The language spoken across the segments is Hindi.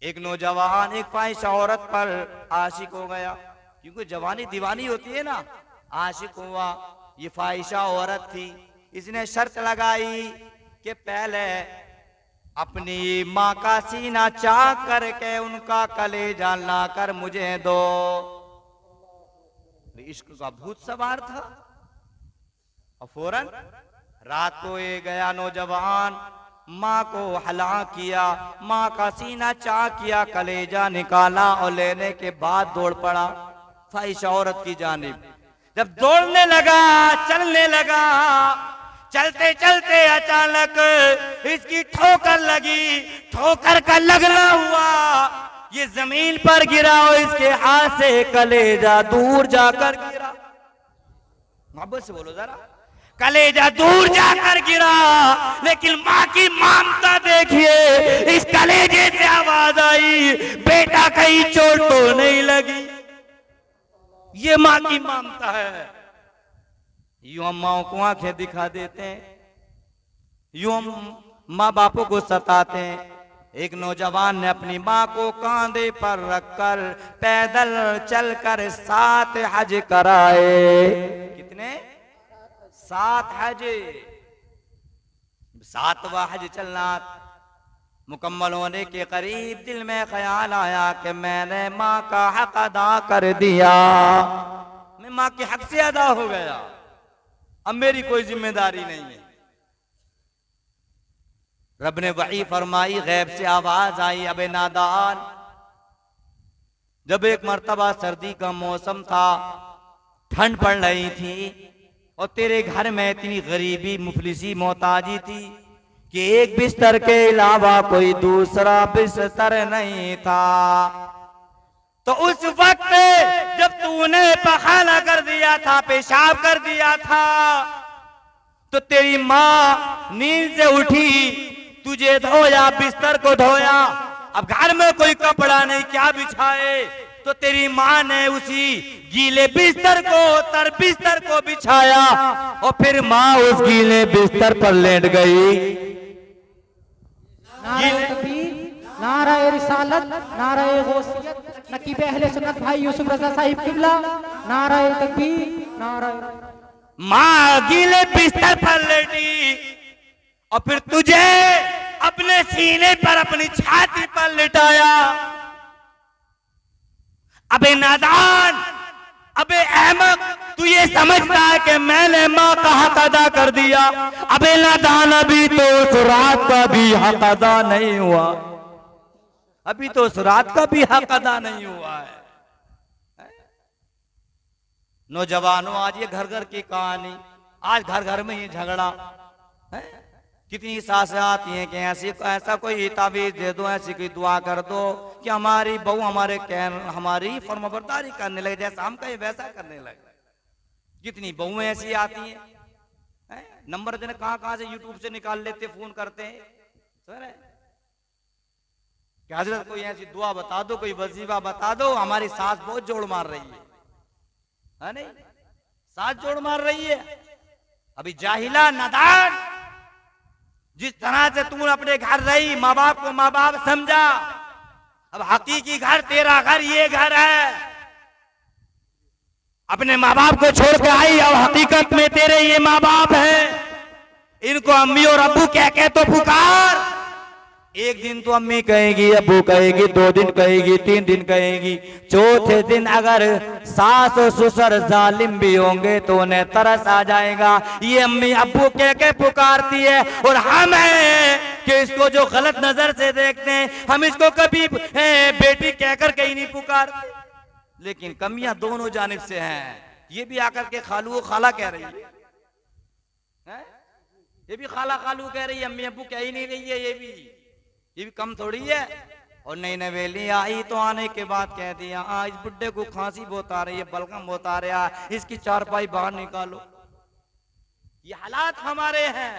एक नौजवान एक ख्वाहिश औरत पर आशिक हो गया, क्योंकि जवानी दीवानी होती है ना। आशिक हुआ, ये ख्वाहिशा औरत थी। इसने शर्त लगाई कि पहले अपनी माँ का सीना चाक करके उनका कलेजा ला कर मुझे दो। इश्क का भूत सवार था। और फौरन रात को ये गया नौजवान, माँ को हला किया, माँ का सीना चा किया, कलेजा निकाला और लेने के बाद दौड़ पड़ा ख्वाहिश औरत की जानिब। जब दौड़ने लगा, चलने लगा, चलते चलते अचानक इसकी ठोकर लगी। ठोकर का लगना हुआ, ये जमीन पर गिरा और इसके हाथ से कलेजा दूर जाकर गिरा। मोहब्बत से बोलो जरा। कलेजा दूर जाकर गिरा, लेकिन माँ की ममता देखिए। इस कलेजे से आवाज आई, बेटा कहीं चोट तो नहीं लगी। ये माँ की ममता है। यूं हम माओ को आंखें दिखा देते हैं, यूं हम माँ बापों को सताते हैं। एक नौजवान ने अपनी माँ को कांधे पर रखकर पैदल चलकर 7 हज कराए। कितने? 7 हज। 7वां हज चलना मुकम्मल होने के करीब दिल में ख्याल आया कि मैंने माँ का हक अदा कर दिया, मैं माँ के हक से अदा हो गया, अब मेरी कोई जिम्मेदारी नहीं है। रब ने वही फरमाई, गैब से आवाज आई, अबे नादान। जब एक मर्तबा सर्दी का मौसम था, ठंड पड़ रही थी और तेरे घर में इतनी गरीबी, मुफलिसी, मोहताजी थी कि एक बिस्तर के अलावा कोई दूसरा बिस्तर नहीं था। तो उस वक्त जब तूने पखाना कर दिया था, पेशाब कर दिया था, तो तेरी माँ नींद से उठी, तुझे धोया, बिस्तर को धोया। अब घर में कोई कपड़ा नहीं, क्या बिछाए? तो तेरी माँ ने उसी गीले बिस्तर को, तर बिस्तर को बिछाया और फिर माँ उस गीले बिस्तर पर लेट गई। नाराए रिसालत, नाराए गौसियत, नकीब अहले सुन्नत भाई यूसुफ रजा साहिब किबला, नाराए तकबीर, नाराए। माँ गीले बिस्तर पर लेटी और फिर तुझे अपने सीने पर, अपनी छाती पर लिटाया। अबे नादान, अबे अहमक, तू ये समझता है कि मैंने माँ का हक अदा कर दिया? अबे नादान, अभी तो उस रात का भी हक अदा नहीं हुआ, अभी तो उस रात का भी हक अदा नहीं हुआ है। नौजवानों, आज ये घर घर की कहानी, आज घर घर में ये झगड़ा है। कितनी सासें आती हैं कि ऐसा कोई ताबीज दे दो, ऐसी कोई दुआ कर दो कि हमारी बहू हमारी फर्माबरदारी करने लगे, जैसा हम कहें वैसा करने लगे। कितनी बहुएं ऐसी आती हैं, नंबर देने कहां से यूट्यूब से निकाल लेते, फोन करते हैं, सर कि हजरत कोई ऐसी दुआ बता दो, कोई वजीफा बता दो, हमारी सास बहुत जोड़ मार रही है नहीं? सास जोड़ मार रही है। अभी जाहिला, नादान, जिस तरह से तू अपने घर रही, माँ बाप को माँ बाप समझा, अब हकीकी घर तेरा घर ये घर है। अपने माँ बाप को छोड़ के आई, अब हकीकत में तेरे ये माँ बाप हैं। इनको अम्मी और अब्बू कह के तो पुकार। एक दिन तो अम्मी कहेगी, अब्बू कहेगी, 2 दिन कहेगी, 3 दिन कहेगी, चौथे दिन अगर सास और ससुर जालिम भी होंगे तो उन्हें तरस आ जाएगा। ये अम्मी अब्बू कह के पुकारती है और हम हैं कि इसको जो गलत नजर से देखते हैं, हम इसको कभी बेटी कहकर कहीं नहीं पुकारते। लेकिन कमियां दोनों जानिब से हैं। ये भी आकर के खालू खाला कह रही है, ये भी खाला खालू कह रही है, अम्मी अब्बू कह ही नहीं रही है। ये भी कम थोड़ी है। और नई नवेली आई तो आने के बाद कह दिया, इस बुड्ढे को खांसी बहुत आ रही है, बलगम बहुत आ रहा है, इसकी चारपाई बाहर निकालो। ये हालात हमारे हैं।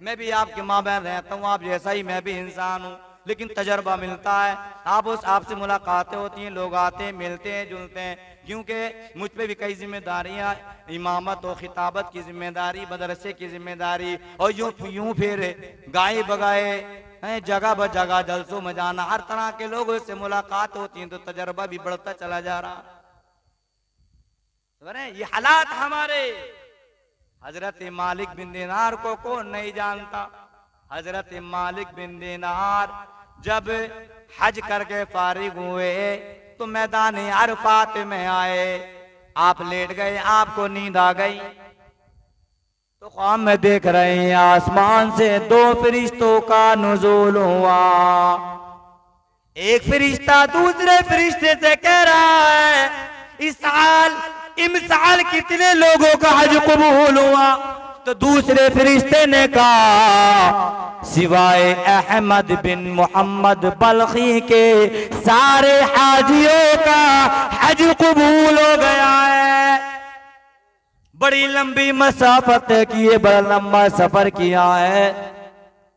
मैं भी आपके माँ बहन रहता हूँ, आप जैसा ही मैं भी इंसान हूँ, लेकिन तजर्बा मिलता है। आपसे मुलाकातें होती हैं, लोग आते हैं, मिलते हैं, जुलते हैं, क्योंकि मुझ पे भी कई जिम्मेदारियां, इमामत और खिताबत की जिम्मेदारी, मदरसे की जिम्मेदारी, और यूं फिर गाय बगाए है जगह ब जगह जलसों में जाना, हर तरह के लोगों से मुलाकात होती है, तो तजर्बा भी बढ़ता चला जा रहा। ये हालात हमारे। हजरत मालिक बिन दीनार को कौन नहीं जानता। हजरत मालिक बिन दीनार जब हज करके फारिग हुए तो मैदान अरफात में आए। आप लेट गए, आपको नींद आ गई, तो ख्वाब में देख रहे हैं आसमान से दो फरिश्तों का नुज़ूल हुआ। एक फरिश्ता दूसरे फरिश्ते से कह रहा है इस साल इमसाल कितने लोगों का हज कबूल हुआ। तो दूसरे फरिश्ते ने कहा सिवाय अहमद बिन मोहम्मद बल्खी के सारे हाजियों का हज कबूल हो गया है। बड़ी लंबी मसाफत की है, बड़ा लंबा सफर किया है,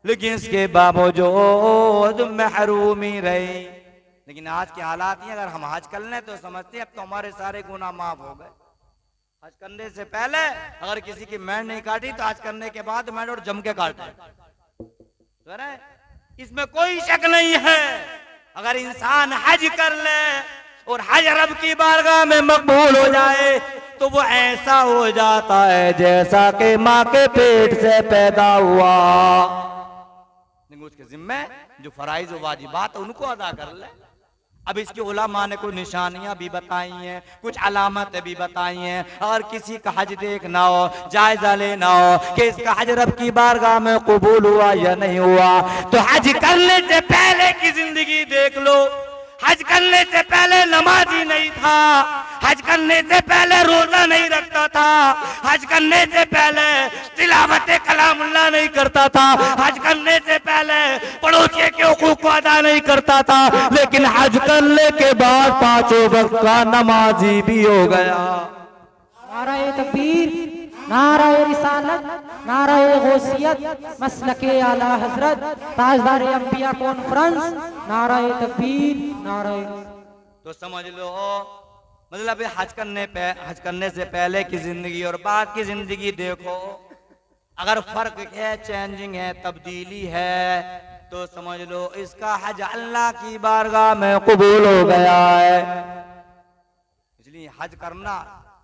लेकिन इसके बावजूद महरूमी रही। लेकिन आज के हालात ही अगर हम हज कर लें तो समझते हैं अब तो हमारे सारे गुनाह माफ हो गए। हज करने से पहले अगर किसी की मैंड नहीं काटी तो हज करने के बाद मैंड और जम के काटे, इसमें कोई शक नहीं है। अगर इंसान हज कर ले और हज रब की बारगाह में मकबूल हो जाए तो वो ऐसा हो जाता है जैसा कि माँ के पेट से पैदा हुआ। उसके जिम्मे जो फराइज व वाजिबात है उनको अदा कर ले। अब इसके उलमा ने कुछ निशानियां भी बताई हैं, कुछ अलामतें भी बताई हैं। अगर किसी का हज देखना हो, जायजा लेना हो कि इसका हज रब की बारगाह में कबूल हुआ या नहीं हुआ, तो हज करने से पहले की जिंदगी देख लो। हज करने से पहले नमाजी नहीं था, हज करने से पहले रोजा नहीं रखता था, हज करने से पहले तिलावत कलामुल्लाह नहीं करता था, हज करने से पहले पड़ोसी के हुकूक को अदा नहीं करता था, लेकिन हज करने के बाद पांचों वक्त का नमाजी भी हो गया। नाराए तकबीर, नाराए रिसालत, नाराए गौसियत, मसलके आला हजरत, ताजदार अंबिया कॉन्फ्रेंस, नाराए तकबीर, नाराए। तो समझ लो मतलब हज करने से पहले की जिंदगी और बाद की जिंदगी देखो, अगर फर्क है, चेंजिंग है, तब्दीली है, तो समझ लो इसका हज अल्लाह की बारगाह में कबूल हो गया है। इसलिए हज करना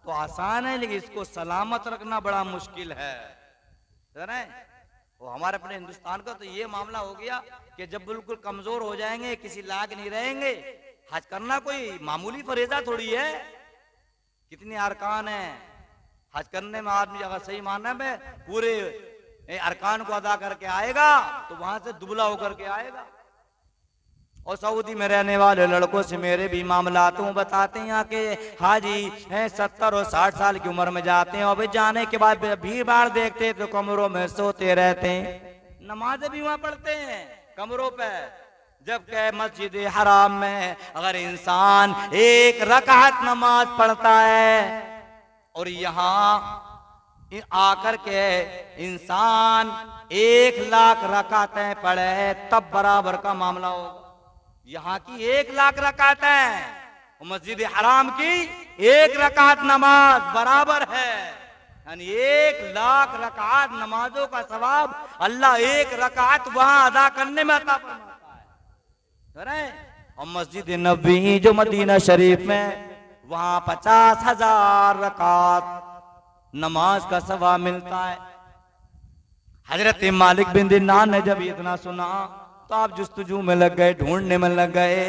तो आसान है, लेकिन इसको सलामत रखना बड़ा मुश्किल है। वो हमारे अपने हिंदुस्तान का तो ये मामला हो गया कि जब बिल्कुल कमजोर हो जाएंगे, किसी लायक नहीं रहेंगे, हज करना कोई मामूली फरीजा थोड़ी है। कितने अरकान है हज करने में। आदमी अगर सही मानना में पूरे अरकान को अदा करके आएगा तो वहां से दुबला होकर के आएगा। और सऊदी में रहने वाले लड़कों से मेरे भी मामलात बताते हैं यहाँ के हाजी हैं 70 और 60 साल की उम्र में जाते हैं, और भाई जाने के बाद भीड़ भाड़ देखते तो कमरों में सोते रहते हैं। नमाजें भी वहां पढ़ते हैं कमरों पे, जबकि मस्जिद हराम में अगर इंसान एक रकात नमाज पढ़ता है और यहाँ आकर के इंसान 1 लाख रकातें पढ़े तब बराबर का मामला होगा। यहाँ की 1 लाख रकातें, मस्जिद हराम की 1 रकात नमाज बराबर है। यानी 1 लाख रकात नमाजों का सवाब अल्लाह 1 रकात वहां अदा करने में अता फरमाता है। और मस्जिद नबवी जो मदीना शरीफ में, वहां 50,000 रकात नमाज का सवाब मिलता है। हजरत मालिक बिन दीनार ने जब इतना सुना तो आप जुस्तजू में लग गए, ढूंढने में लग गए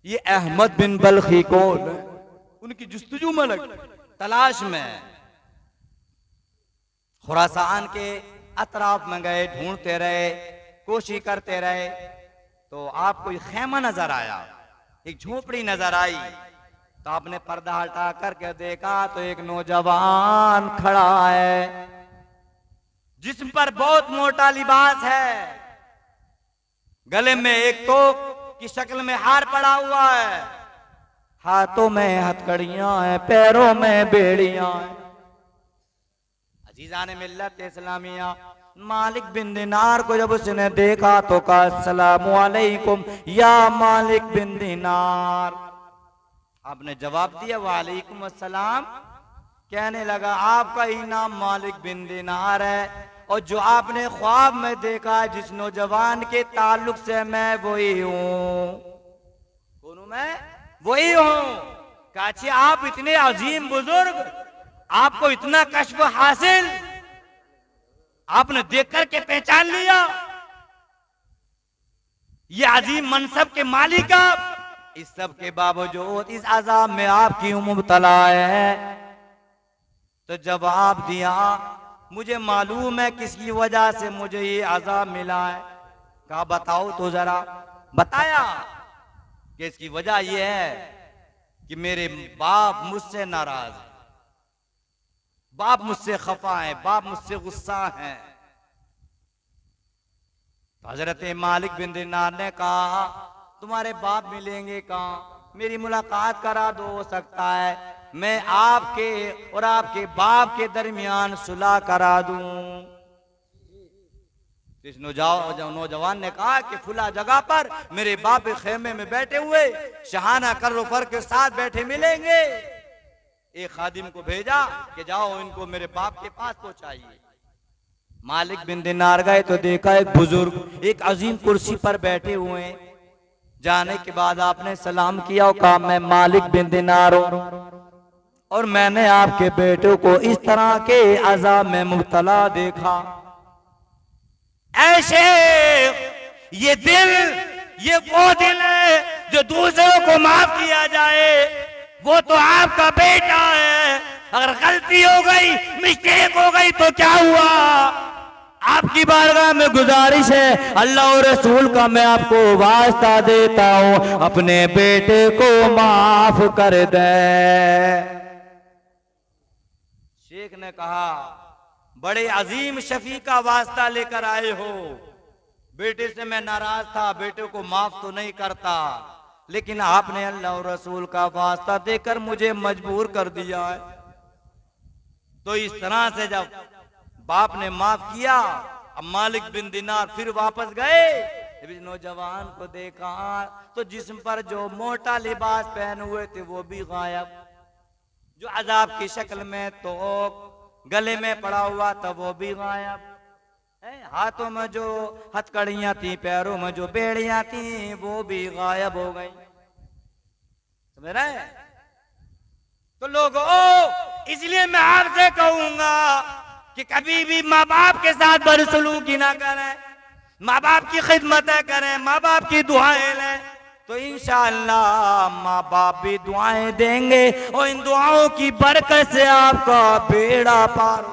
ये अहमद बिन बल्खी कौन, उनकी जुस्तजू में लग गए, तलाश में। खुरासान के अतराफ में गए, ढूंढते रहे, कोशिश करते रहे, तो आपको एक खेमा नजर आया, एक झोपड़ी नजर आई। तो आपने पर्दा हटा करके देखा तो एक नौजवान खड़ा है, जिस्म पर बहुत मोटा लिबास है, गले में एक तोप की शक्ल में हार पड़ा हुआ है, हाथों में हथकड़ियां हैं, पैरों में बेड़ियां हैं। अजीजान मिल्लत इस्लामिया, मालिक बिन दीनार को जब उसने देखा तो कहा अस्सलामु अलैकुम या मालिक बिन दीनार। आपने जवाब दिया वालेकुम अस्सलाम। कहने लगा आपका ही नाम मालिक बिन दीनार है और जो आपने ख्वाब में देखा जिस नौजवान के ताल्लुक से मैं वही हूं। कौन हूं मैं? वही हूं। काची आप इतने अजीम बुजुर्ग, आपको इतना कश्फ हासिल, आपने देख करके पहचान लिया ये अजीम मनसब के मालिक आप। इस सब के बावजूद इस अजाब में आप क्यों मुब्तला है? तो जवाब दिया, मुझे मालूम है किसकी वजह से मुझे ये अजाब मिला है। कहा बताओ तो जरा। बताया कि इसकी वजह यह है कि मेरे बाप मुझसे नाराज है, बाप मुझसे खफा है, बाप मुझसे गुस्सा है। तो हजरत मालिक बिन दिनार ने कहा तुम्हारे बाप मिलेंगे कहाँ? मेरी मुलाकात करा दो, हो सकता है मैं आपके और आपके बाप के दरमियान सुलह करा दूं। इस नौजवान ने कहा कि फुला जगह पर मेरे बाप खेमे में बैठे हुए शहाना कर्रोफर के साथ बैठे मिलेंगे। एक खादिम को भेजा कि जाओ इनको मेरे बाप के पास पहुंचाइए। मालिक बिन दिनार गए तो देखा एक बुजुर्ग एक अजीम कुर्सी पर बैठे हुए हैं। जाने के बाद आपने सलाम किया और कहा मैं मालिक बिन दिनार हूं और मैंने आपके बेटे को इस तरह के अजाब में मुब्तला देखा। ऐसे ये दिल, ये वो दिल है जो दूसरों को माफ किया जाए, वो तो आपका बेटा है। अगर गलती हो गई, मिस्टेक हो गई तो क्या हुआ? आपकी बारगाह में गुजारिश है, अल्लाह और रसूल का मैं आपको वास्ता देता हूं, अपने बेटे को माफ कर दे। शेख ने कहा बड़े अजीम शफी का वास्ता लेकर आए हो। बेटे से मैं नाराज था, बेटे को माफ तो नहीं करता, लेकिन आपने अल्लाह और रसूल का वास्ता देकर मुझे मजबूर कर दिया है। तो इस तरह से जब बाप ने माफ किया, अब मालिक बिन दिनार फिर वापस गए। जब इस नौजवान को देखा तो जिस्म पर जो मोटा लिबास पहने हुए थे वो भी गायब, जो अजाब की शक्ल में तो गले में पड़ा हुआ था वो भी गायब, हाथों में जो हथकड़ियां थी, पैरों में जो बेड़ियां थी वो भी गायब हो गई। समझ रहे? तो लोगों, इसलिए मैं आपसे कहूंगा कि कभी भी माँ बाप के साथ बदसलूकी ना करें, माँ बाप की खिदमतें करें, माँ बाप की दुआएं लें, तो इंशाअल्लाह माँ बाप भी दुआएं देंगे और इन दुआओं की बरकत से आपका बेड़ा पार